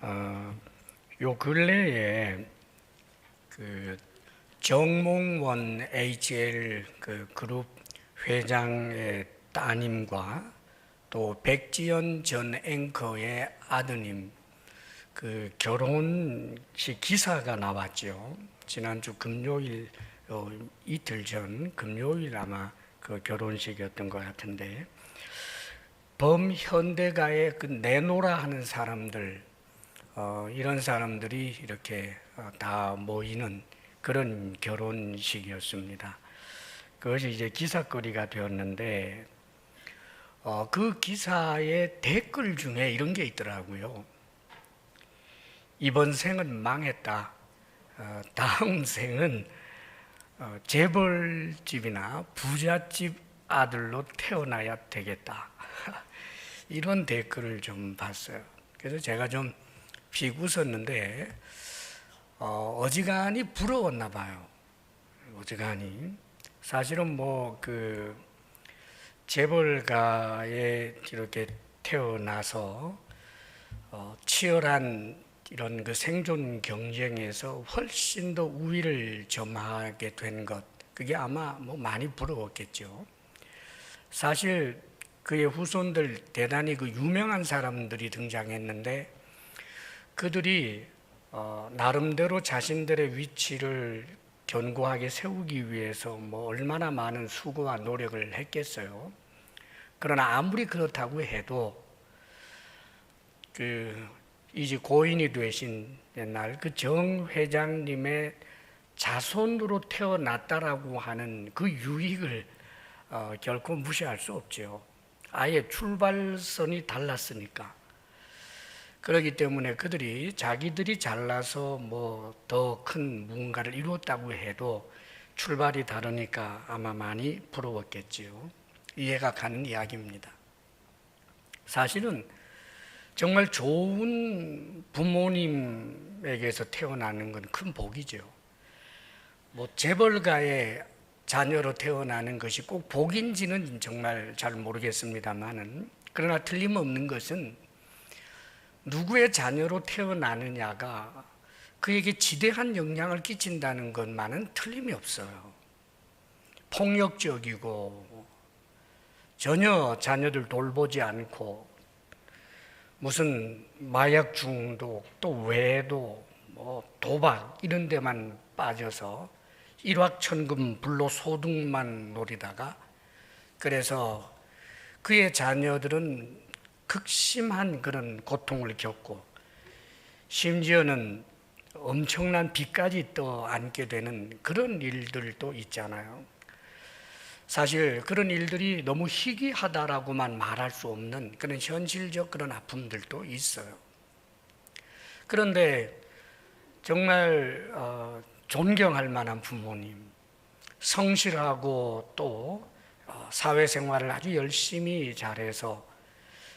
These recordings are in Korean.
어, 요 근래에 그 정몽원 HL 그 그룹 회장의 따님과 또 백지연 전 앵커의 아드님 그 결혼식 기사가 나왔죠. 지난주 금요일 이틀 전 금요일 아마 그 결혼식이었던 것 같은데 범현대가의 그 내노라 하는 사람들 이런 사람들이 이렇게 다 모이는 그런 결혼식이었습니다. 그것이 이제 기사거리가 되었는데 그 기사의 댓글 중에 이런 게 있더라고요. 이번 생은 망했다. 다음 생은 재벌집이나 부잣집 아들로 태어나야 되겠다. 이런 댓글을 좀 봤어요. 그래서 제가 좀 비웃었는데 어지간히 부러웠나 봐요. 어지간히. 사실은 뭐 그 재벌가에 이렇게 태어나서 치열한 이런 그 생존 경쟁에서 훨씬 더 우위를 점하게 된 것, 그게 아마 뭐 많이 부러웠겠죠. 사실 그의 후손들 대단히 그 유명한 사람들이 등장했는데 그들이 나름대로 자신들의 위치를 견고하게 세우기 위해서 뭐 얼마나 많은 수고와 노력을 했겠어요. 그러나 아무리 그렇다고 해도 이제 고인이 되신 옛날 그 정 회장님의 자손으로 태어났다라고 하는 그 유익을 결코 무시할 수 없죠. 아예 출발선이 달랐으니까. 그렇기 때문에 그들이 자기들이 잘나서 뭐 더 큰 무언가를 이루었다고 해도 출발이 다르니까 아마 많이 부러웠겠지요. 이해가 가는 이야기입니다. 사실은 정말 좋은 부모님에게서 태어나는 건 큰 복이죠. 뭐 재벌가의 자녀로 태어나는 것이 꼭 복인지는 정말 잘 모르겠습니다만은, 그러나 틀림없는 것은 누구의 자녀로 태어나느냐가 그에게 지대한 영향을 끼친다는 것만은 틀림이 없어요. 폭력적이고 전혀 자녀들 돌보지 않고 무슨 마약 중독 또 외도 뭐 도박 이런 데만 빠져서 일확천금 불로소득만 노리다가, 그래서 그의 자녀들은 극심한 그런 고통을 겪고 심지어는 엄청난 빚까지 떠안게 되는 그런 일들도 있잖아요. 사실 그런 일들이 너무 희귀하다라고만 말할 수 없는 그런 현실적 그런 아픔들도 있어요. 그런데 정말 존경할 만한 부모님, 성실하고 또 사회생활을 아주 열심히 잘해서,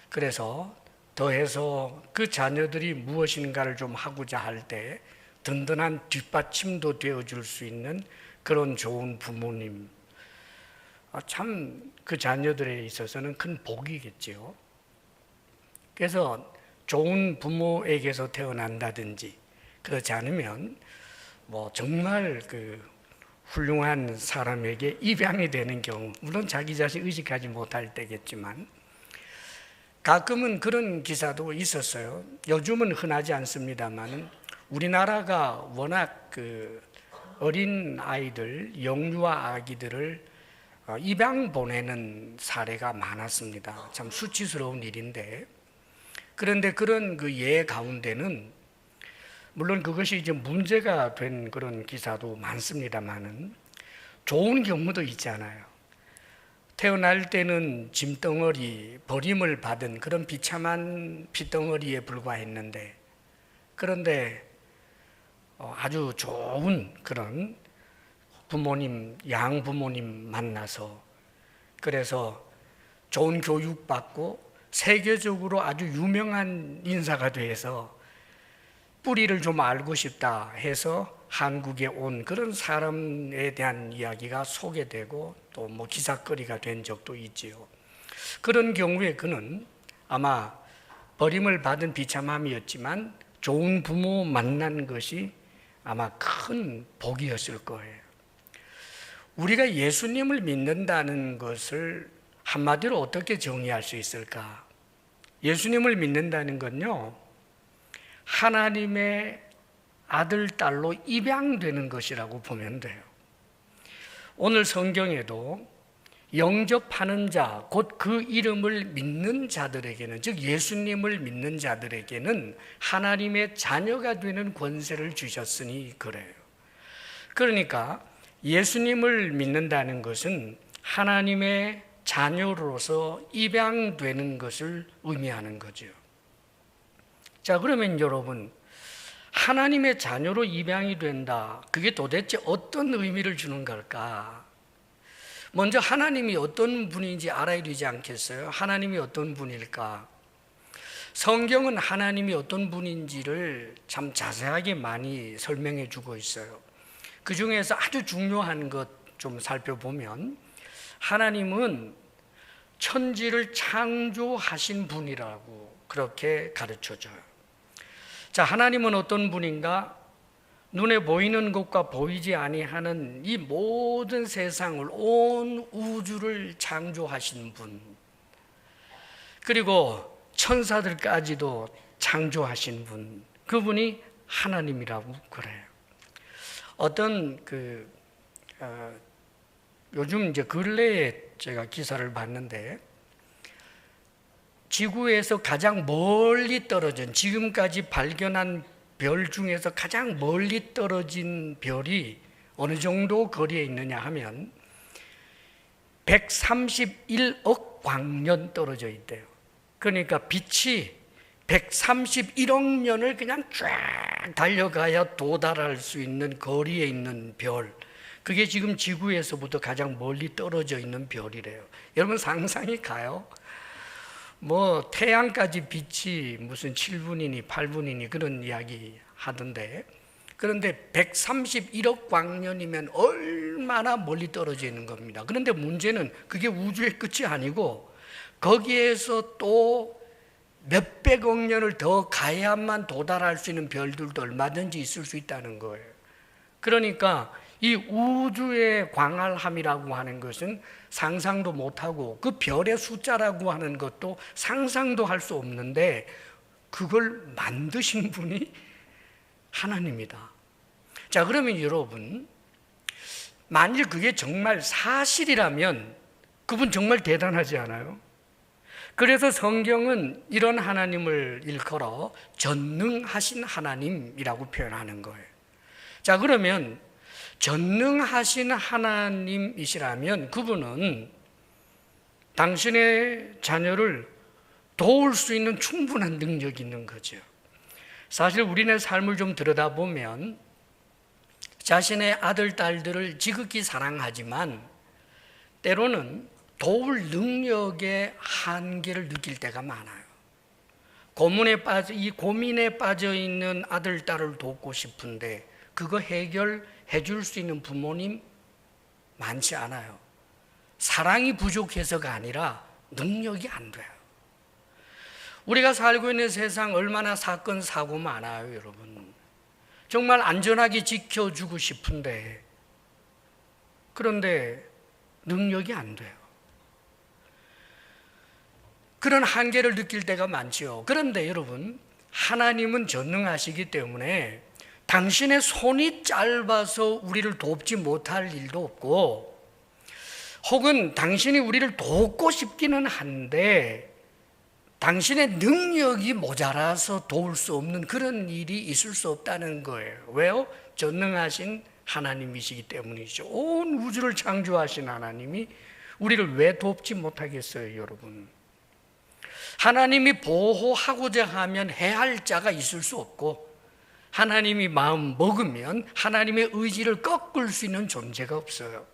그래서 더해서 그 자녀들이 무엇인가를 좀 하고자 할 때 든든한 뒷받침도 되어줄 수 있는 그런 좋은 부모님, 참 그 자녀들에 있어서는 큰 복이겠지요. 그래서 좋은 부모에게서 태어난다든지 그렇지 않으면 뭐 정말 그 훌륭한 사람에게 입양이 되는 경우, 물론 자기 자신 의식하지 못할 때겠지만 가끔은 그런 기사도 있었어요. 요즘은 흔하지 않습니다만 우리나라가 워낙 그 어린 아이들, 영유아 아기들을 입양 보내는 사례가 많았습니다. 참 수치스러운 일인데, 그런데 그런 그 예 가운데는 물론 그것이 이제 문제가 된 그런 기사도 많습니다만은 좋은 경우도 있잖아요. 태어날 때는 짐덩어리, 버림을 받은 그런 비참한 피덩어리에 불과했는데, 그런데 아주 좋은 그런 부모님, 양부모님 만나서, 그래서 좋은 교육 받고 세계적으로 아주 유명한 인사가 돼서 뿌리를 좀 알고 싶다 해서 한국에 온 그런 사람에 대한 이야기가 소개되고 또 뭐 기사거리가 된 적도 있지요. 그런 경우에 그는 아마 버림을 받은 비참함이었지만 좋은 부모 만난 것이 아마 큰 복이었을 거예요. 우리가 예수님을 믿는다는 것을 한마디로 어떻게 정의할 수 있을까? 예수님을 믿는다는 건요, 하나님의 아들, 딸로 입양되는 것이라고 보면 돼요. 오늘 성경에도 영접하는 자, 곧 그 이름을 믿는 자들에게는, 즉 예수님을 믿는 자들에게는 하나님의 자녀가 되는 권세를 주셨으니 그래요. 그러니까 예수님을 믿는다는 것은 하나님의 자녀로서 입양되는 것을 의미하는 거죠. 자, 그러면 여러분, 하나님의 자녀로 입양이 된다. 그게 도대체 어떤 의미를 주는 걸까? 먼저 하나님이 어떤 분인지 알아야 되지 않겠어요? 하나님이 어떤 분일까? 성경은 하나님이 어떤 분인지를 참 자세하게 많이 설명해 주고 있어요. 그 중에서 아주 중요한 것 좀 살펴보면 하나님은 천지를 창조하신 분이라고 그렇게 가르쳐줘요. 자, 하나님은 어떤 분인가? 눈에 보이는 것과 보이지 아니하는 이 모든 세상을, 온 우주를 창조하신 분, 그리고 천사들까지도 창조하신 분, 그분이 하나님이라고 그래요. 어떤 요즘 이제 근래에 제가 기사를 봤는데, 지구에서 가장 멀리 떨어진, 지금까지 발견한 별 중에서 가장 멀리 떨어진 별이 어느 정도 거리에 있느냐 하면 131억 광년 떨어져 있대요. 그러니까 빛이 131억 년을 그냥 쫙 달려가야 도달할 수 있는 거리에 있는 별, 그게 지금 지구에서부터 가장 멀리 떨어져 있는 별이래요. 여러분 상상이 가요? 뭐 태양까지 빛이 무슨 7분이니 8분이니 그런 이야기 하던데, 그런데 131억 광년이면 얼마나 멀리 떨어져 있는 겁니다. 그런데 문제는 그게 우주의 끝이 아니고 거기에서 또 몇백억 년을 더 가야만 도달할 수 있는 별들도 얼마든지 있을 수 있다는 거예요. 그러니까 이 우주의 광활함이라고 하는 것은 상상도 못하고, 그 별의 숫자라고 하는 것도 상상도 할 수 없는데 그걸 만드신 분이 하나님이다. 자, 그러면 여러분, 만일 그게 정말 사실이라면 그분 정말 대단하지 않아요? 그래서 성경은 이런 하나님을 일컬어 전능하신 하나님이라고 표현하는 거예요. 자, 그러면 전능하신 하나님이시라면 그분은 당신의 자녀를 도울 수 있는 충분한 능력이 있는 거죠. 사실 우리네 삶을 좀 들여다보면 자신의 아들, 딸들을 지극히 사랑하지만 때로는 도울 능력의 한계를 느낄 때가 많아요. 이 고민에 빠져 있는 아들, 딸을 돕고 싶은데 그거 해결해 줄 수 있는 부모님 많지 않아요. 사랑이 부족해서가 아니라 능력이 안 돼요. 우리가 살고 있는 세상 얼마나 사건, 사고 많아요, 여러분. 정말 안전하게 지켜주고 싶은데, 그런데 능력이 안 돼요. 그런 한계를 느낄 때가 많죠. 그런데 여러분, 하나님은 전능하시기 때문에 당신의 손이 짧아서 우리를 돕지 못할 일도 없고, 혹은 당신이 우리를 돕고 싶기는 한데 당신의 능력이 모자라서 도울 수 없는 그런 일이 있을 수 없다는 거예요. 왜요? 전능하신 하나님이시기 때문이죠. 온 우주를 창조하신 하나님이 우리를 왜 돕지 못하겠어요, 여러분? 하나님이 보호하고자 하면 해할 자가 있을 수 없고, 하나님이 마음 먹으면 하나님의 의지를 꺾을 수 있는 존재가 없어요.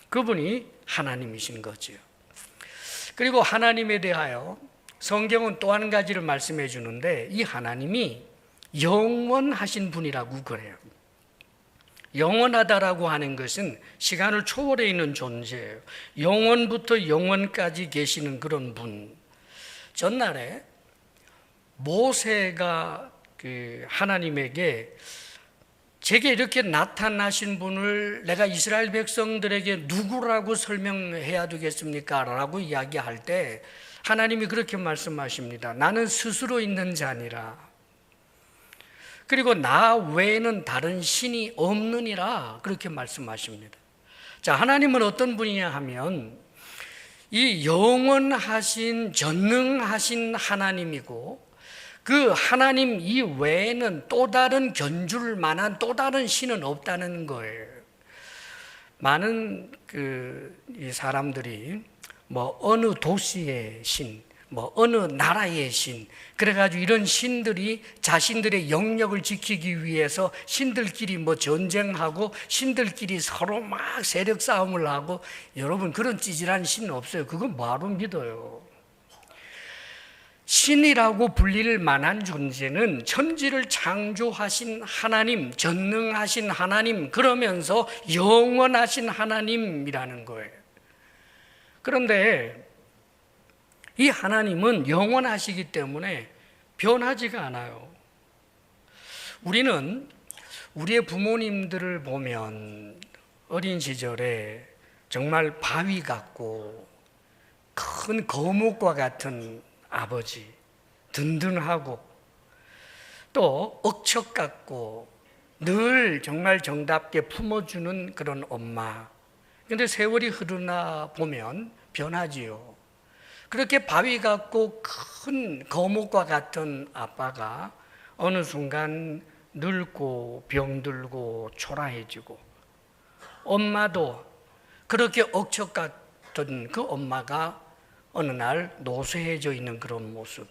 그분이 하나님이신 거죠. 그리고 하나님에 대하여 성경은 또 한 가지를 말씀해 주는데, 이 하나님이 영원하신 분이라고 그래요. 영원하다라고 하는 것은 시간을 초월해 있는 존재예요. 영원부터 영원까지 계시는 그런 분. 전날에 모세가 그 하나님에게 제게 이렇게 나타나신 분을 내가 이스라엘 백성들에게 누구라고 설명해야 되겠습니까? 라고 이야기할 때 하나님이 그렇게 말씀하십니다. 나는 스스로 있는 자니라. 그리고 나 외에는 다른 신이 없느니라. 그렇게 말씀하십니다. 자, 하나님은 어떤 분이냐 하면 이 영원하신 전능하신 하나님이고 그 하나님 이외에는 또 다른 견줄 만한 또 다른 신은 없다는 거예요. 많은 이 사람들이 뭐 어느 도시의 신, 뭐 어느 나라의 신, 그래가지고 이런 신들이 자신들의 영역을 지키기 위해서 신들끼리 뭐 전쟁하고 신들끼리 서로 막 세력 싸움을 하고, 여러분 그런 찌질한 신 없어요. 그건 뭐하러 믿어요? 신이라고 불릴 만한 존재는 천지를 창조하신 하나님, 전능하신 하나님, 그러면서 영원하신 하나님이라는 거예요. 그런데 이 하나님은 영원하시기 때문에 변하지가 않아요. 우리는 우리의 부모님들을 보면 어린 시절에 정말 바위 같고 큰 거목과 같은 아버지, 든든하고 또 억척 같고 늘 정말 정답게 품어주는 그런 엄마. 그런데 세월이 흐르나 보면 변하지요. 그렇게 바위 같고 큰 거목과 같은 아빠가 어느 순간 늙고 병들고 초라해지고, 엄마도 그렇게 억척 같던 그 엄마가 어느 날 노쇠해져 있는 그런 모습.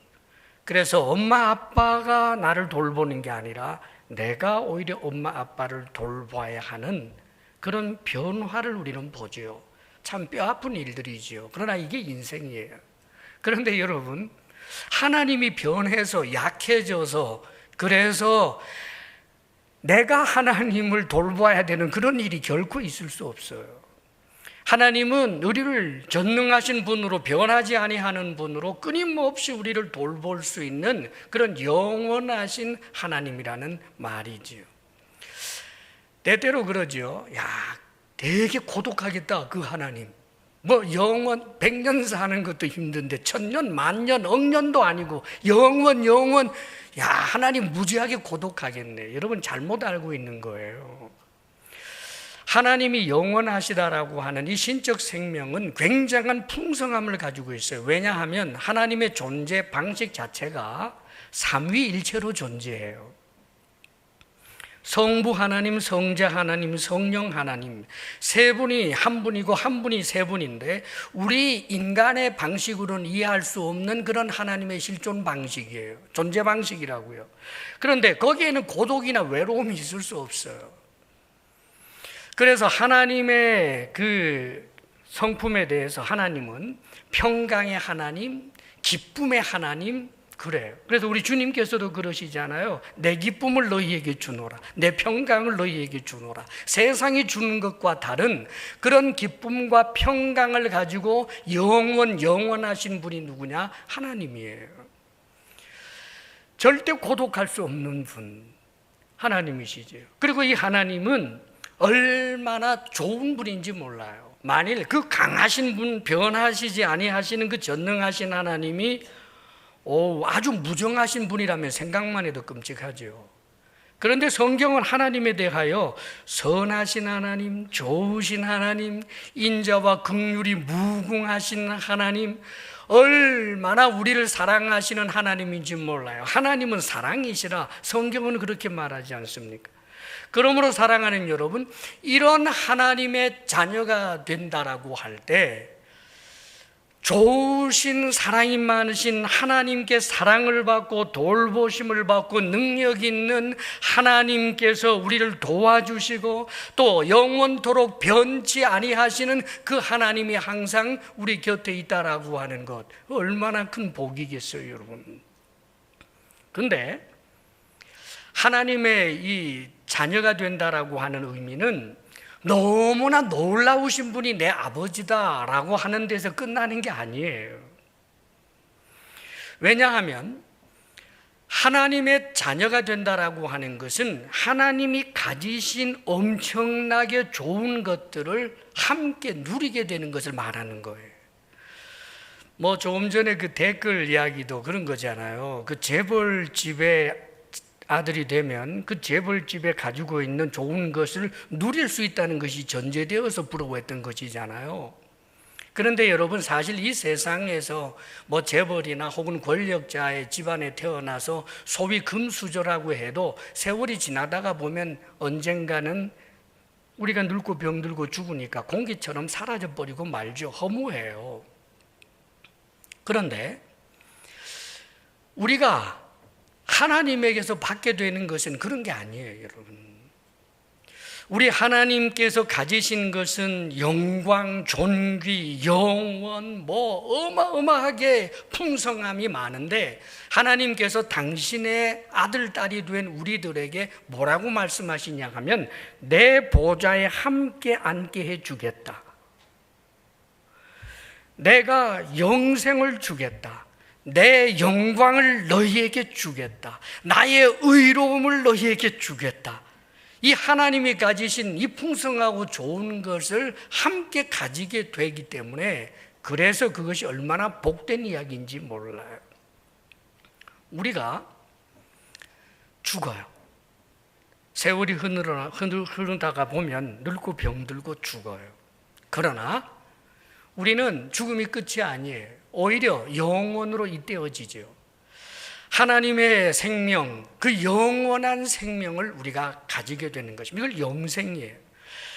그래서 엄마 아빠가 나를 돌보는 게 아니라 내가 오히려 엄마 아빠를 돌봐야 하는 그런 변화를 우리는 보죠. 참 뼈아픈 일들이지요. 그러나 이게 인생이에요. 그런데 여러분, 하나님이 변해서 약해져서 그래서 내가 하나님을 돌봐야 되는 그런 일이 결코 있을 수 없어요. 하나님은 우리를 전능하신 분으로, 변하지 아니하는 분으로 끊임없이 우리를 돌볼 수 있는 그런 영원하신 하나님이라는 말이지요. 때때로 그러죠. 야, 되게 고독하겠다 그 하나님. 뭐 영원 100년 사는 것도 힘든데 1000년, 만년, 억년도 아니고 영원. 야, 하나님 무지하게 고독하겠네. 여러분 잘못 알고 있는 거예요. 하나님이 영원하시다라고 하는 이 신적 생명은 굉장한 풍성함을 가지고 있어요. 왜냐하면 하나님의 존재 방식 자체가 삼위일체로 존재해요. 성부 하나님, 성자 하나님, 성령 하나님, 세 분이 한 분이고 한 분이 세 분인데 우리 인간의 방식으로는 이해할 수 없는 그런 하나님의 실존 방식이에요. 존재 방식이라고요. 그런데 거기에는 고독이나 외로움이 있을 수 없어요. 그래서 하나님의 그 성품에 대해서 하나님은 평강의 하나님, 기쁨의 하나님, 그래요. 그래서 우리 주님께서도 그러시잖아요. 내 기쁨을 너희에게 주노라, 내 평강을 너희에게 주노라. 세상이 주는 것과 다른 그런 기쁨과 평강을 가지고 영원하신 분이 누구냐? 하나님이에요. 절대 고독할 수 없는 분, 하나님이시죠. 그리고 이 하나님은 얼마나 좋은 분인지 몰라요. 만일 그 강하신 분, 변하시지 아니하시는 그 전능하신 하나님이 아주 무정하신 분이라면 생각만 해도 끔찍하죠. 그런데 성경은 하나님에 대하여 선하신 하나님, 좋으신 하나님, 인자와 긍휼이 무궁하신 하나님, 얼마나 우리를 사랑하시는 하나님인지 몰라요. 하나님은 사랑이시라 성경은 그렇게 말하지 않습니까? 그러므로 사랑하는 여러분, 이런 하나님의 자녀가 된다라고 할 때 좋으신 사랑이 많으신 하나님께 사랑을 받고 돌보심을 받고 능력 있는 하나님께서 우리를 도와주시고 또 영원토록 변치 아니하시는 그 하나님이 항상 우리 곁에 있다라고 하는 것, 얼마나 큰 복이겠어요, 여러분. 그런데 하나님의 이 자녀가 된다라고 하는 의미는 너무나 놀라우신 분이 내 아버지다라고 하는 데서 끝나는 게 아니에요. 왜냐하면 하나님의 자녀가 된다라고 하는 것은 하나님이 가지신 엄청나게 좋은 것들을 함께 누리게 되는 것을 말하는 거예요. 조금 전에 그 댓글 이야기도 그런 거잖아요. 그 재벌집의 아들이 되면 그 재벌집에 가지고 있는 좋은 것을 누릴 수 있다는 것이 전제되어서 부러워했던 것이잖아요. 그런데 여러분, 사실 이 세상에서 재벌이나 혹은 권력자의 집안에 태어나서 소위 금수저라고 해도 세월이 지나다가 보면 언젠가는 우리가 늙고 병들고 죽으니까 공기처럼 사라져버리고 말죠. 허무해요. 그런데 우리가 하나님에게서 받게 되는 것은 그런 게 아니에요, 여러분. 우리 하나님께서 가지신 것은 영광, 존귀, 영원, 어마어마하게 풍성함이 많은데 하나님께서 당신의 아들, 딸이 된 우리들에게 뭐라고 말씀하시냐 하면 내 보좌에 함께 앉게 해주겠다. 내가 영생을 주겠다. 내 영광을 너희에게 주겠다. 나의 의로움을 너희에게 주겠다. 이 하나님이 가지신 이 풍성하고 좋은 것을 함께 가지게 되기 때문에 그래서 그것이 얼마나 복된 이야기인지 몰라요. 우리가 죽어요. 세월이 흐르다가 보면 늙고 병들고 죽어요. 그러나 우리는 죽음이 끝이 아니에요. 오히려 영원으로 잇대어지죠. 하나님의 생명, 그 영원한 생명을 우리가 가지게 되는 것입니다. 이걸 영생이에요.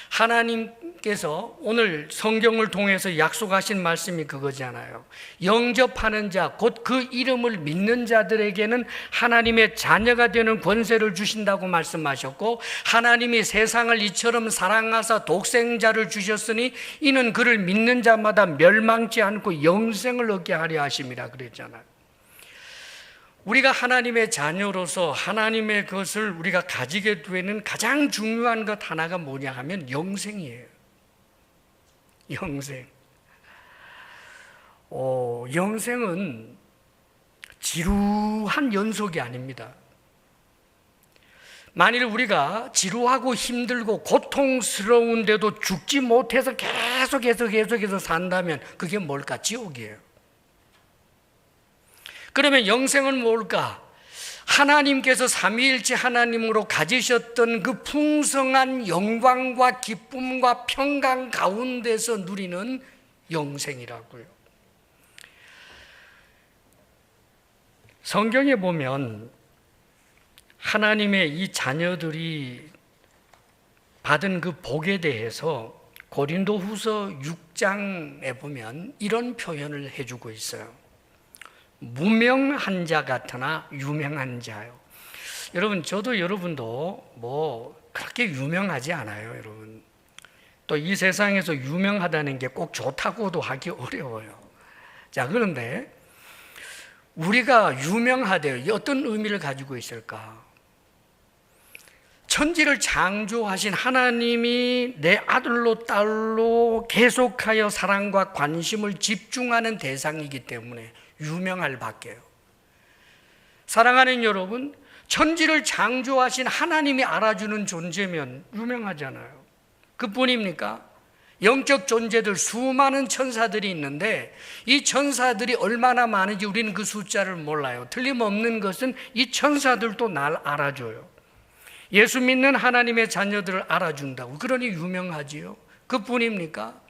하나님께서 오늘 성경을 통해서 약속하신 말씀이 그거잖아요. 영접하는 자, 곧 그 이름을 믿는 자들에게는 하나님의 자녀가 되는 권세를 주신다고 말씀하셨고, 하나님이 세상을 이처럼 사랑하사 독생자를 주셨으니 이는 그를 믿는 자마다 멸망치 않고 영생을 얻게 하려 하심이라 그랬잖아요. 우리가 하나님의 자녀로서 하나님의 것을 우리가 가지게 되는 가장 중요한 것 하나가 뭐냐 하면 영생이에요. 영생. 영생은 지루한 연속이 아닙니다. 만일 우리가 지루하고 힘들고 고통스러운데도 죽지 못해서 계속해서 산다면 그게 뭘까? 지옥이에요. 그러면 영생은 뭘까? 하나님께서 삼위일체 하나님으로 가지셨던 그 풍성한 영광과 기쁨과 평강 가운데서 누리는 영생이라고요. 성경에 보면 하나님의 이 자녀들이 받은 그 복에 대해서 고린도후서 6장에 보면 이런 표현을 해주고 있어요. 무명한 자 같으나 유명한 자요. 여러분, 저도 여러분도 그렇게 유명하지 않아요, 여러분. 또 이 세상에서 유명하다는 게 꼭 좋다고도 하기 어려워요. 자, 그런데 우리가 유명하대요. 어떤 의미를 가지고 있을까? 천지를 창조하신 하나님이 내 아들로 딸로 계속하여 사랑과 관심을 집중하는 대상이기 때문에 유명할 밖에요. 사랑하는 여러분, 천지를 창조하신 하나님이 알아주는 존재면 유명하잖아요. 그뿐입니까? 영적 존재들 수많은 천사들이 있는데 이 천사들이 얼마나 많은지 우리는 그 숫자를 몰라요. 틀림없는 것은 이 천사들도 날 알아줘요. 예수 믿는 하나님의 자녀들을 알아준다고. 그러니 유명하지요. 그뿐입니까?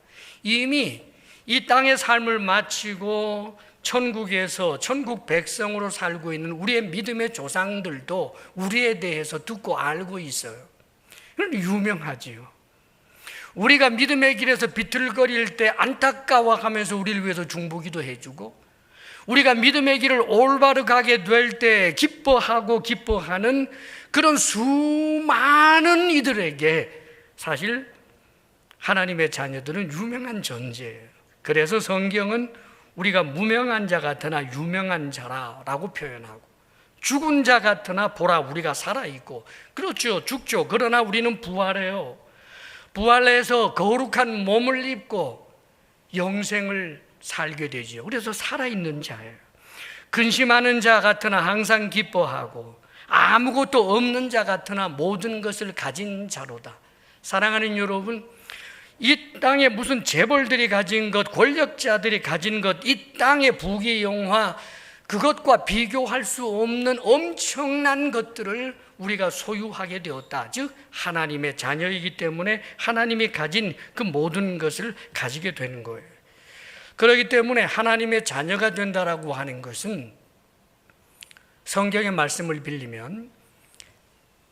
이미 이 땅의 삶을 마치고 천국에서 천국 백성으로 살고 있는 우리의 믿음의 조상들도 우리에 대해서 듣고 알고 있어요. 그건 유명하지요. 우리가 믿음의 길에서 비틀거릴 때 안타까워하면서 우리를 위해서 중보기도 해주고, 우리가 믿음의 길을 올바르게 가게 될 때 기뻐하는 그런 수많은 이들에게 사실 하나님의 자녀들은 유명한 존재예요. 그래서 성경은 우리가 무명한 자 같으나 유명한 자라고 표현하고, 죽은 자 같으나 보라 우리가 살아있고, 그렇죠, 죽죠. 그러나 우리는 부활해요. 부활해서 거룩한 몸을 입고 영생을 살게 되죠. 그래서 살아있는 자예요. 근심하는 자 같으나 항상 기뻐하고 아무것도 없는 자 같으나 모든 것을 가진 자로다. 사랑하는 여러분, 이 땅에 무슨 재벌들이 가진 것, 권력자들이 가진 것, 이 땅의 부귀영화, 그것과 비교할 수 없는 엄청난 것들을 우리가 소유하게 되었다. 즉 하나님의 자녀이기 때문에 하나님이 가진 그 모든 것을 가지게 되는 거예요. 그렇기 때문에 하나님의 자녀가 된다라고 하는 것은 성경의 말씀을 빌리면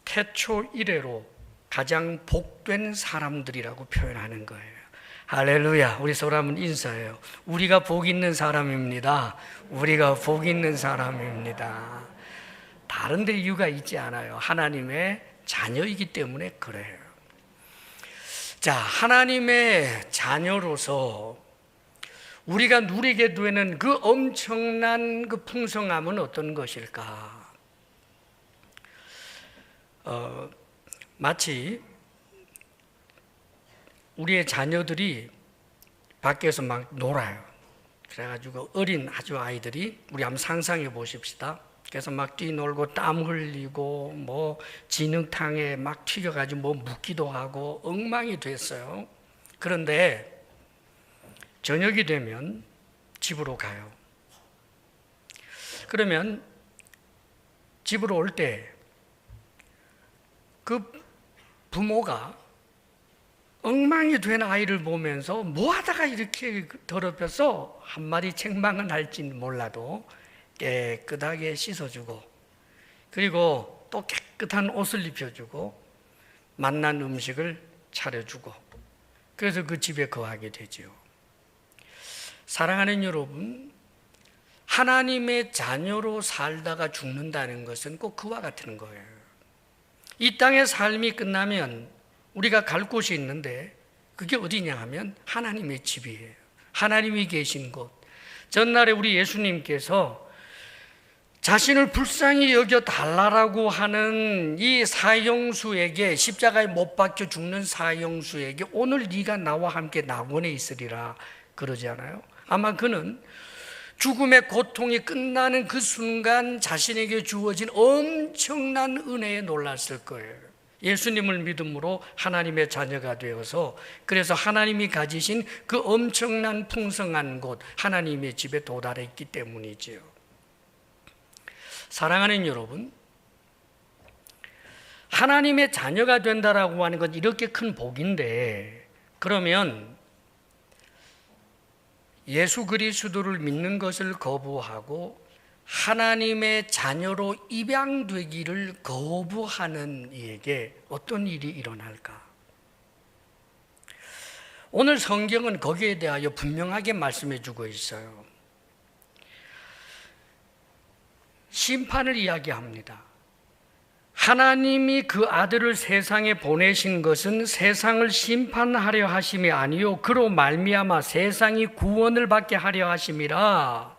태초 이래로 가장 복된 사람들이라고 표현하는 거예요. 할렐루야. 우리 서로 한번 인사해요. 우리가 복 있는 사람입니다. 우리가 복 있는 사람입니다. 다른 데 이유가 있지 않아요. 하나님의 자녀이기 때문에 그래요. 자, 하나님의 자녀로서 우리가 누리게 되는 그 엄청난 그 풍성함은 어떤 것일까? 마치 우리의 자녀들이 밖에서 막 놀아요. 그래가지고 어린 아주 아이들이, 우리 한번 상상해 보십시다. 그래서 막 뛰놀고 땀 흘리고 뭐 진흙탕에 막 튀겨가지고 뭐 묻기도 하고 엉망이 됐어요. 그런데 저녁이 되면 집으로 가요. 그러면 집으로 올 때 그 부모가 엉망이 된 아이를 보면서 뭐 하다가 이렇게 더럽혀서 한 마디 책망은 할진 몰라도 깨끗하게 씻어주고, 그리고 또 깨끗한 옷을 입혀주고 맛난 음식을 차려주고, 그래서 그 집에 거하게 되죠. 사랑하는 여러분, 하나님의 자녀로 살다가 죽는다는 것은 꼭 그와 같은 거예요. 이 땅의 삶이 끝나면 우리가 갈 곳이 있는데 그게 어디냐 하면 하나님의 집이에요. 하나님이 계신 곳. 전날에 우리 예수님께서 자신을 불쌍히 여겨달라고 하는 이 사형수에게, 십자가에 못 박혀 죽는 사형수에게 오늘 네가 나와 함께 낙원에 있으리라 그러지 않아요? 아마 그는 죽음의 고통이 끝나는 그 순간 자신에게 주어진 엄청난 은혜에 놀랐을 거예요. 예수님을 믿음으로 하나님의 자녀가 되어서, 그래서 하나님이 가지신 그 엄청난 풍성한 곳, 하나님의 집에 도달했기 때문이지요. 사랑하는 여러분, 하나님의 자녀가 된다라고 하는 건 이렇게 큰 복인데, 그러면 예수 그리스도를 믿는 것을 거부하고 하나님의 자녀로 입양되기를 거부하는 이에게 어떤 일이 일어날까? 오늘 성경은 거기에 대하여 분명하게 말씀해 주고 있어요. 심판을 이야기합니다. 하나님이 그 아들을 세상에 보내신 것은 세상을 심판하려 하심이 아니요 그로 말미암아 세상이 구원을 받게 하려 하심이라.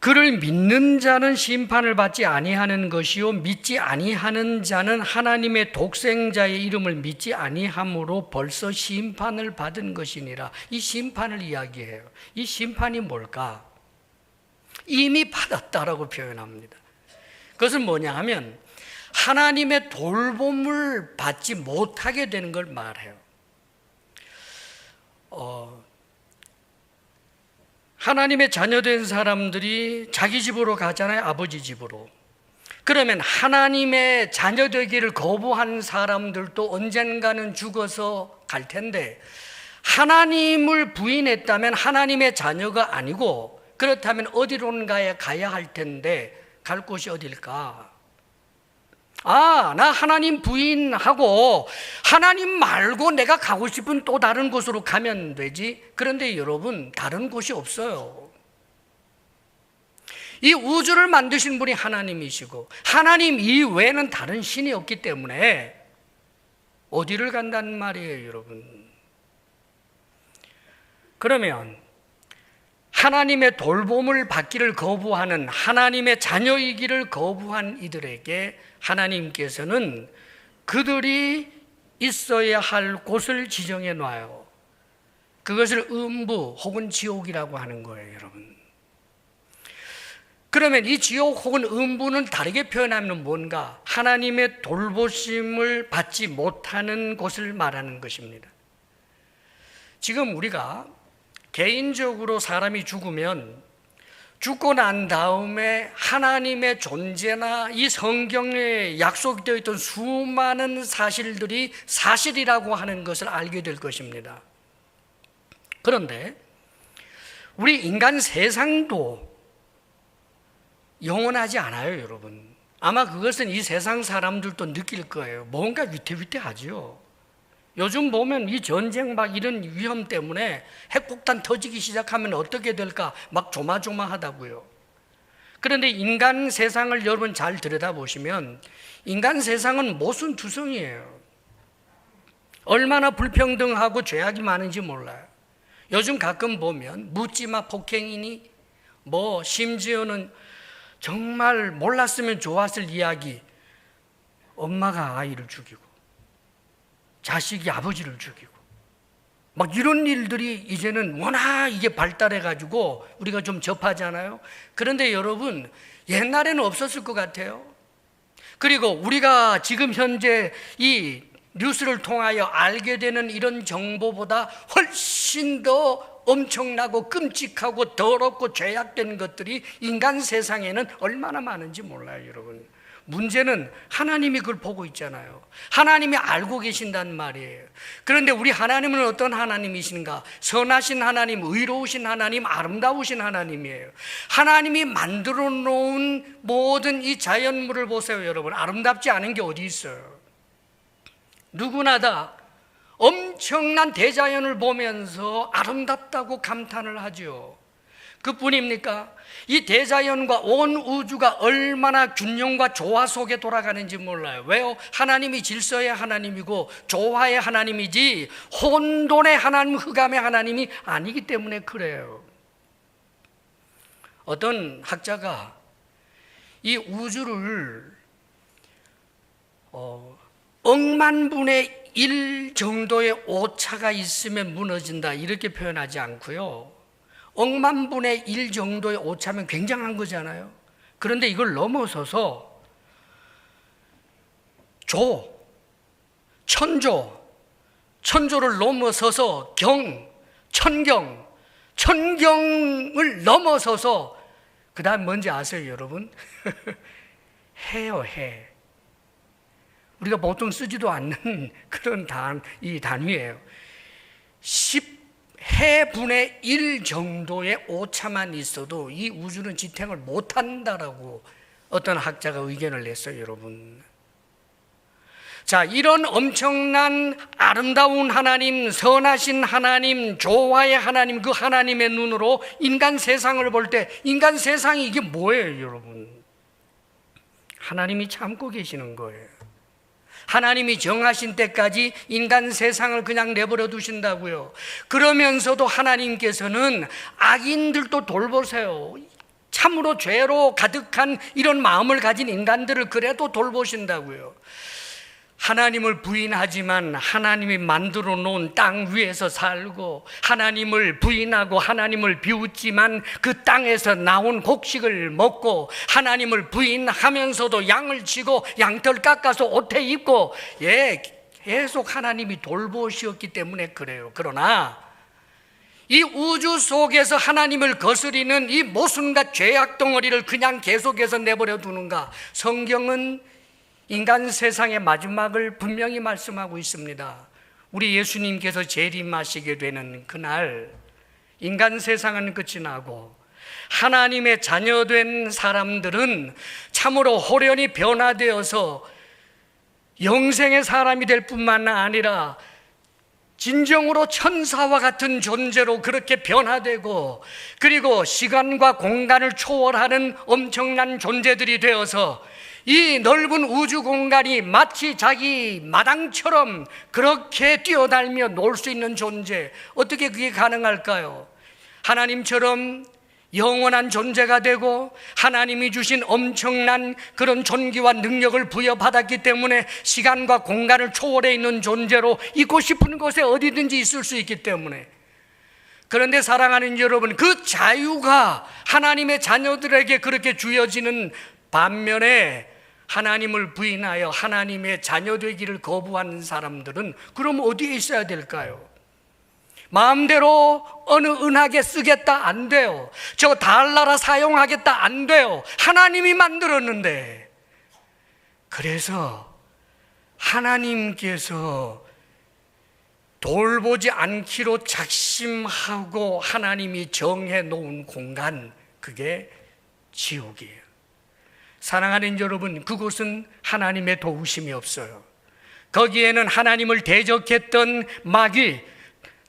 그를 믿는 자는 심판을 받지 아니하는 것이요 믿지 아니하는 자는 하나님의 독생자의 이름을 믿지 아니함으로 벌써 심판을 받은 것이니라. 이 심판을 이야기해요. 이 심판이 뭘까? 이미 받았다라고 표현합니다. 그것은 뭐냐 하면 하나님의 돌봄을 받지 못하게 되는 걸 말해요. 하나님의 자녀된 사람들이 자기 집으로 가잖아요. 아버지 집으로. 그러면 하나님의 자녀되기를 거부한 사람들도 언젠가는 죽어서 갈 텐데, 하나님을 부인했다면 하나님의 자녀가 아니고, 그렇다면 어디론가에 가야 할 텐데 갈 곳이 어딜까? 나 하나님 부인하고 하나님 말고 내가 가고 싶은 또 다른 곳으로 가면 되지. 그런데 여러분, 다른 곳이 없어요. 이 우주를 만드신 분이 하나님이시고 하나님 이외에는 다른 신이 없기 때문에 어디를 간다는 말이에요, 여러분. 그러면 하나님의 돌봄을 받기를 거부하는, 하나님의 자녀이기를 거부한 이들에게 하나님께서는 그들이 있어야 할 곳을 지정해 놔요. 그것을 음부 혹은 지옥이라고 하는 거예요, 여러분. 그러면 이 지옥 혹은 음부는 다르게 표현하면 뭔가? 하나님의 돌보심을 받지 못하는 곳을 말하는 것입니다. 지금 우리가 개인적으로 사람이 죽으면 죽고 난 다음에 하나님의 존재나 이 성경에 약속되어 있던 수많은 사실들이 사실이라고 하는 것을 알게 될 것입니다. 그런데 우리 인간 세상도 영원하지 않아요, 여러분. 아마 그것은 이 세상 사람들도 느낄 거예요. 뭔가 위태위태하죠. 요즘 보면 이 전쟁 막 이런 위험 때문에 핵폭탄 터지기 시작하면 어떻게 될까 막 조마조마하다고요. 그런데 인간 세상을 여러분 잘 들여다보시면 인간 세상은 모순투성이에요. 얼마나 불평등하고 죄악이 많은지 몰라요. 요즘 가끔 보면 묻지마 폭행이니 뭐 심지어는 정말 몰랐으면 좋았을 이야기, 엄마가 아이를 죽이고 자식이 아버지를 죽이고 막 이런 일들이 이제는 워낙 이게 발달해가지고 우리가 좀 접하잖아요. 그런데 여러분, 옛날에는 없었을 것 같아요. 그리고 우리가 지금 현재 이 뉴스를 통하여 알게 되는 이런 정보보다 훨씬 더 엄청나고 끔찍하고 더럽고 죄악된 것들이 인간 세상에는 얼마나 많은지 몰라요, 여러분. 문제는 하나님이 그걸 보고 있잖아요. 하나님이 알고 계신단 말이에요. 그런데 우리 하나님은 어떤 하나님이신가? 선하신 하나님, 의로우신 하나님, 아름다우신 하나님이에요. 하나님이 만들어 놓은 모든 이 자연물을 보세요, 여러분. 아름답지 않은 게 어디 있어요? 누구나 다 엄청난 대자연을 보면서 아름답다고 감탄을 하죠. 그뿐입니까? 이 대자연과 온 우주가 얼마나 균형과 조화 속에 돌아가는지 몰라요. 왜요? 하나님이 질서의 하나님이고 조화의 하나님이지 혼돈의 하나님, 흑암의 하나님이 아니기 때문에 그래요. 어떤 학자가 이 우주를 억만 분의 1 정도의 오차가 있으면 무너진다 이렇게 표현하지 않고요, 억만 분의 1 정도의 오차면 굉장한 거잖아요. 그런데 이걸 넘어서서 천조를 넘어서서 천경을 넘어서서 그 다음 뭔지 아세요, 여러분? 해요, 해. 우리가 보통 쓰지도 않는 그런 단위예요. 10해분의 1 정도의 오차만 있어도 이 우주는 지탱을 못한다라고 어떤 학자가 의견을 냈어요, 여러분. 자, 이런 엄청난 아름다운 하나님, 선하신 하나님, 조화의 하나님, 그 하나님의 눈으로 인간 세상을 볼 때 인간 세상이 이게 뭐예요, 여러분? 하나님이 참고 계시는 거예요. 하나님이 정하신 때까지 인간 세상을 그냥 내버려 두신다고요. 그러면서도 하나님께서는 악인들도 돌보세요. 참으로 죄로 가득한 이런 마음을 가진 인간들을 그래도 돌보신다고요. 하나님을 부인하지만 하나님이 만들어 놓은 땅 위에서 살고, 하나님을 부인하고 하나님을 비웃지만 그 땅에서 나온 곡식을 먹고, 하나님을 부인하면서도 양을 치고 양털 깎아서 옷에 입고, 계속 하나님이 돌보셨기 때문에 그래요. 그러나 이 우주 속에서 하나님을 거스리는 이 모순과 죄악 덩어리를 그냥 계속해서 내버려 두는가? 성경은 인간 세상의 마지막을 분명히 말씀하고 있습니다. 우리 예수님께서 재림하시게 되는 그날 인간 세상은 끝이 나고 하나님의 자녀된 사람들은 참으로 호련히 변화되어서 영생의 사람이 될 뿐만 아니라 진정으로 천사와 같은 존재로 그렇게 변화되고, 그리고 시간과 공간을 초월하는 엄청난 존재들이 되어서 이 넓은 우주 공간이 마치 자기 마당처럼 그렇게 뛰어다니며 놀 수 있는 존재, 어떻게 그게 가능할까요? 하나님처럼 영원한 존재가 되고 하나님이 주신 엄청난 그런 존귀와 능력을 부여받았기 때문에 시간과 공간을 초월해 있는 존재로 있고 싶은 곳에 어디든지 있을 수 있기 때문에, 그런데 사랑하는 여러분, 그 자유가 하나님의 자녀들에게 그렇게 주어지는 반면에 하나님을 부인하여 하나님의 자녀 되기를 거부하는 사람들은 그럼 어디에 있어야 될까요? 마음대로 어느 은하계 쓰겠다 안 돼요. 저 달나라 사용하겠다 안 돼요. 하나님이 만들었는데. 그래서 하나님께서 돌보지 않기로 작심하고 하나님이 정해 놓은 공간, 그게 지옥이에요. 사랑하는 여러분, 그곳은 하나님의 도우심이 없어요. 거기에는 하나님을 대적했던 마귀,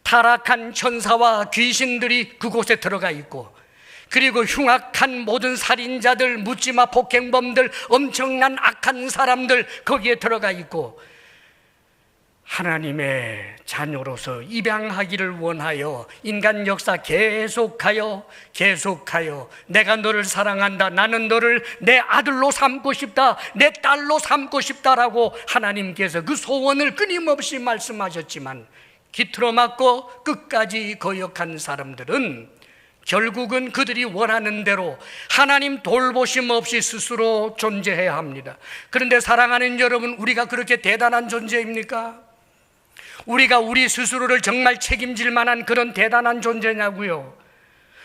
타락한 천사와 귀신들이 그곳에 들어가 있고, 그리고 흉악한 모든 살인자들, 묻지마 폭행범들, 엄청난 악한 사람들 거기에 들어가 있고, 하나님의 자녀로서 입양하기를 원하여 인간 역사 계속하여 내가 너를 사랑한다, 나는 너를 내 아들로 삼고 싶다, 내 딸로 삼고 싶다라고 하나님께서 그 소원을 끊임없이 말씀하셨지만 깃들어 맞고 끝까지 거역한 사람들은 결국은 그들이 원하는 대로 하나님 돌보심 없이 스스로 존재해야 합니다. 그런데 사랑하는 여러분, 우리가 그렇게 대단한 존재입니까? 우리가 우리 스스로를 정말 책임질 만한 그런 대단한 존재냐고요?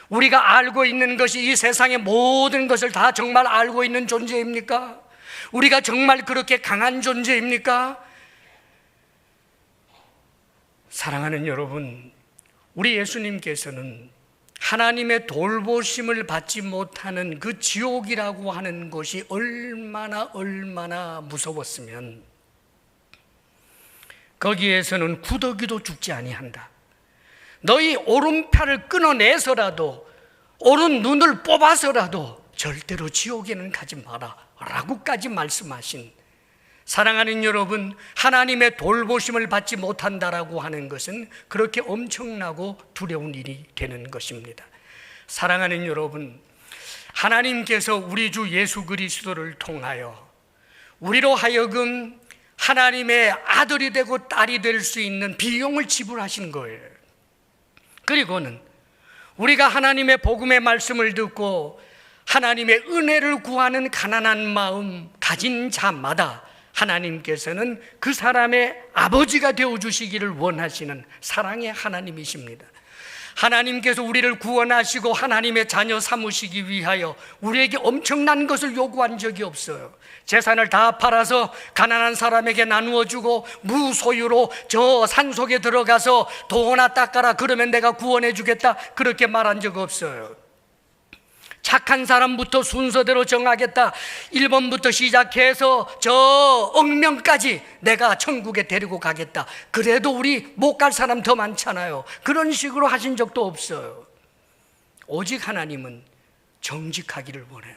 우리가 알고 있는 것이 이 세상의 모든 것을 다 정말 알고 있는 존재입니까? 우리가 정말 그렇게 강한 존재입니까? 사랑하는 여러분, 우리 예수님께서는 하나님의 돌보심을 받지 못하는 그 지옥이라고 하는 것이 얼마나 무서웠으면 거기에서는 구더기도 죽지 아니한다. 너희 오른팔을 끊어내서라도, 오른 눈을 뽑아서라도 절대로 지옥에는 가지 마라 라고까지 말씀하신, 사랑하는 여러분, 하나님의 돌보심을 받지 못한다라고 하는 것은 그렇게 엄청나고 두려운 일이 되는 것입니다. 사랑하는 여러분, 하나님께서 우리 주 예수 그리스도를 통하여 우리로 하여금 하나님의 아들이 되고 딸이 될 수 있는 비용을 지불하신 거예요. 그리고는 우리가 하나님의 복음의 말씀을 듣고 하나님의 은혜를 구하는 가난한 마음 가진 자마다 하나님께서는 그 사람의 아버지가 되어주시기를 원하시는 사랑의 하나님이십니다. 하나님께서 우리를 구원하시고 하나님의 자녀 삼으시기 위하여 우리에게 엄청난 것을 요구한 적이 없어요. 재산을 다 팔아서 가난한 사람에게 나누어 주고 무소유로 저 산속에 들어가서 도 하나 닦아라 그러면 내가 구원해 주겠다, 그렇게 말한 적 없어요. 착한 사람부터 순서대로 정하겠다, 1번부터 시작해서 저 억명까지 내가 천국에 데리고 가겠다, 그래도 우리 못 갈 사람 더 많잖아요. 그런 식으로 하신 적도 없어요. 오직 하나님은 정직하기를 원해요.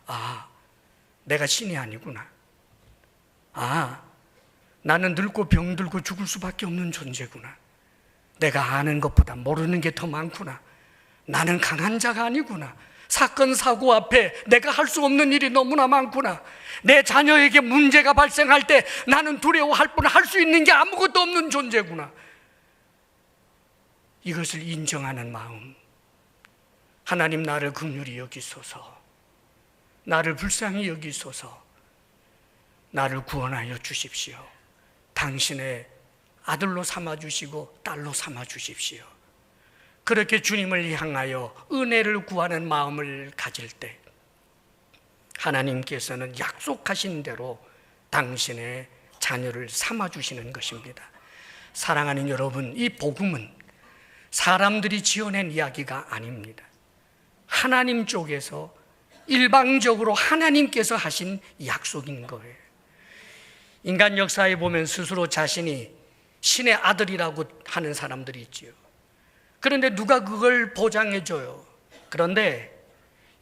아, 내가 신이 아니구나. 아, 나는 늙고 병들고 죽을 수밖에 없는 존재구나. 내가 아는 것보다 모르는 게 더 많구나. 나는 강한 자가 아니구나. 사건 사고 앞에 내가 할 수 없는 일이 너무나 많구나. 내 자녀에게 문제가 발생할 때 나는 두려워할 뿐 할 수 있는 게 아무것도 없는 존재구나. 이것을 인정하는 마음. 하나님, 나를 긍휼히 여기소서, 나를 불쌍히 여기소서, 나를 구원하여 주십시오. 당신의 아들로 삼아주시고 딸로 삼아주십시오. 그렇게 주님을 향하여 은혜를 구하는 마음을 가질 때 하나님께서는 약속하신 대로 당신의 자녀를 삼아주시는 것입니다. 사랑하는 여러분, 이 복음은 사람들이 지어낸 이야기가 아닙니다. 하나님 쪽에서 일방적으로 하나님께서 하신 약속인 거예요. 인간 역사에 보면 스스로 자신이 신의 아들이라고 하는 사람들이 있지요. 그런데 누가 그걸 보장해줘요? 그런데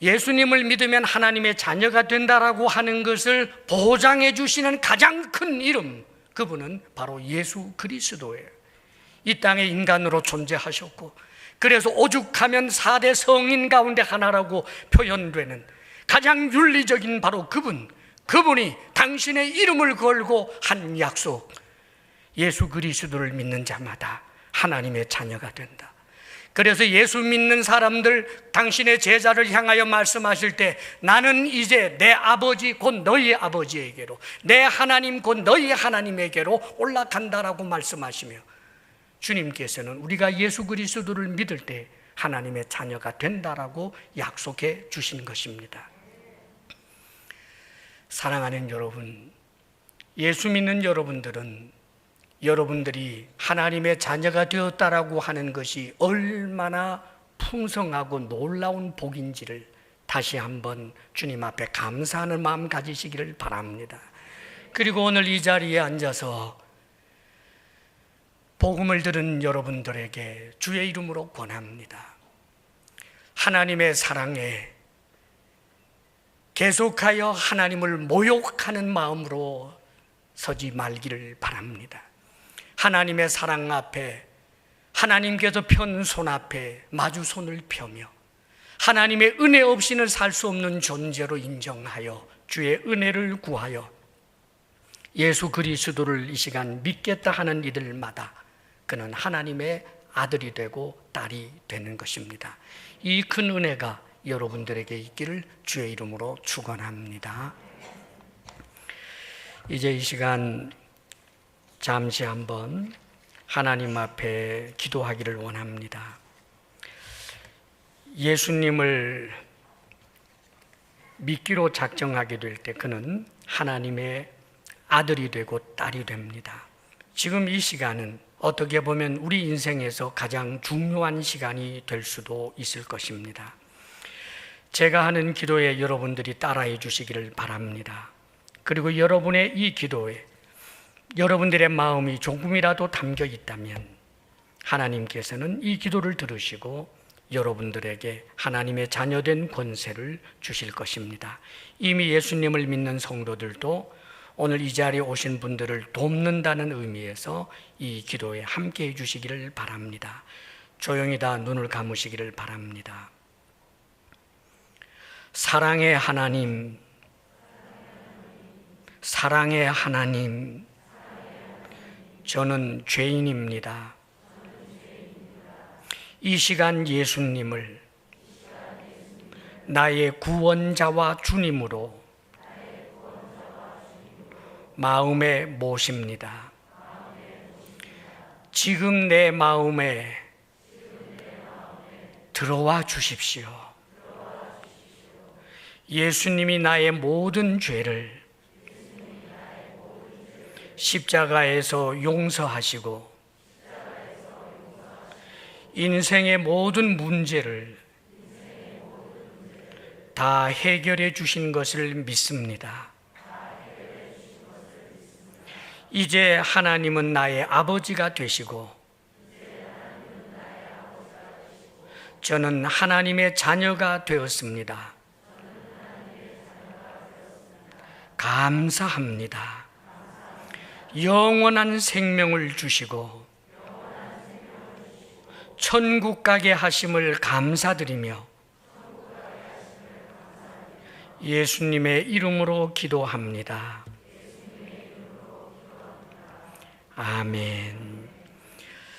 예수님을 믿으면 하나님의 자녀가 된다라고 하는 것을 보장해 주시는 가장 큰 이름, 그분은 바로 예수 그리스도예요. 이 땅에 인간으로 존재하셨고, 그래서 오죽하면 4대 성인 가운데 하나라고 표현되는 가장 윤리적인 바로 그분이 당신의 이름을 걸고 한 약속, 예수 그리스도를 믿는 자마다 하나님의 자녀가 된다. 그래서 예수 믿는 사람들, 당신의 제자를 향하여 말씀하실 때 나는 이제 내 아버지 곧 너희 아버지에게로, 내 하나님 곧 너희 하나님에게로 올라간다라고 말씀하시며, 주님께서는 우리가 예수 그리스도를 믿을 때 하나님의 자녀가 된다라고 약속해 주신 것입니다. 사랑하는 여러분, 예수 믿는 여러분들은 여러분들이 하나님의 자녀가 되었다라고 하는 것이 얼마나 풍성하고 놀라운 복인지를 다시 한번 주님 앞에 감사하는 마음 가지시기를 바랍니다. 그리고 오늘 이 자리에 앉아서 복음을 들은 여러분들에게 주의 이름으로 권합니다. 하나님의 사랑에 계속하여 하나님을 모욕하는 마음으로 서지 말기를 바랍니다. 하나님의 사랑 앞에, 하나님께서 편 손 앞에 마주 손을 펴며 하나님의 은혜 없이는 살 수 없는 존재로 인정하여 주의 은혜를 구하여 예수 그리스도를 이 시간 믿겠다 하는 이들마다 그는 하나님의 아들이 되고 딸이 되는 것입니다. 이 큰 은혜가 여러분들에게 있기를 주의 이름으로 축원합니다. 이제 이 시간 잠시 한번 하나님 앞에 기도하기를 원합니다. 예수님을 믿기로 작정하게 될 때 그는 하나님의 아들이 되고 딸이 됩니다. 지금 이 시간은 어떻게 보면 우리 인생에서 가장 중요한 시간이 될 수도 있을 것입니다. 제가 하는 기도에 여러분들이 따라해 주시기를 바랍니다. 그리고 여러분의 이 기도에 여러분들의 마음이 조금이라도 담겨 있다면 하나님께서는 이 기도를 들으시고 여러분들에게 하나님의 자녀된 권세를 주실 것입니다. 이미 예수님을 믿는 성도들도 오늘 이 자리에 오신 분들을 돕는다는 의미에서 이 기도에 함께 해 주시기를 바랍니다. 조용히 다 눈을 감으시기를 바랍니다. 사랑의 하나님, 사랑의 하나님, 저는 죄인입니다. 이 시간 예수님을 나의 구원자와 주님으로 마음에 모십니다. 지금 내 마음에 들어와 주십시오. 예수님이 나의 모든 죄를 십자가에서 용서하시고 인생의 모든 문제를 다 해결해 주신 것을 믿습니다. 이제 하나님은 나의 아버지가 되시고 저는 하나님의 자녀가 되었습니다. 감사합니다. 영원한 생명을 주시고 천국 가게 하심을 감사드리며 예수님의 이름으로 기도합니다. 아멘.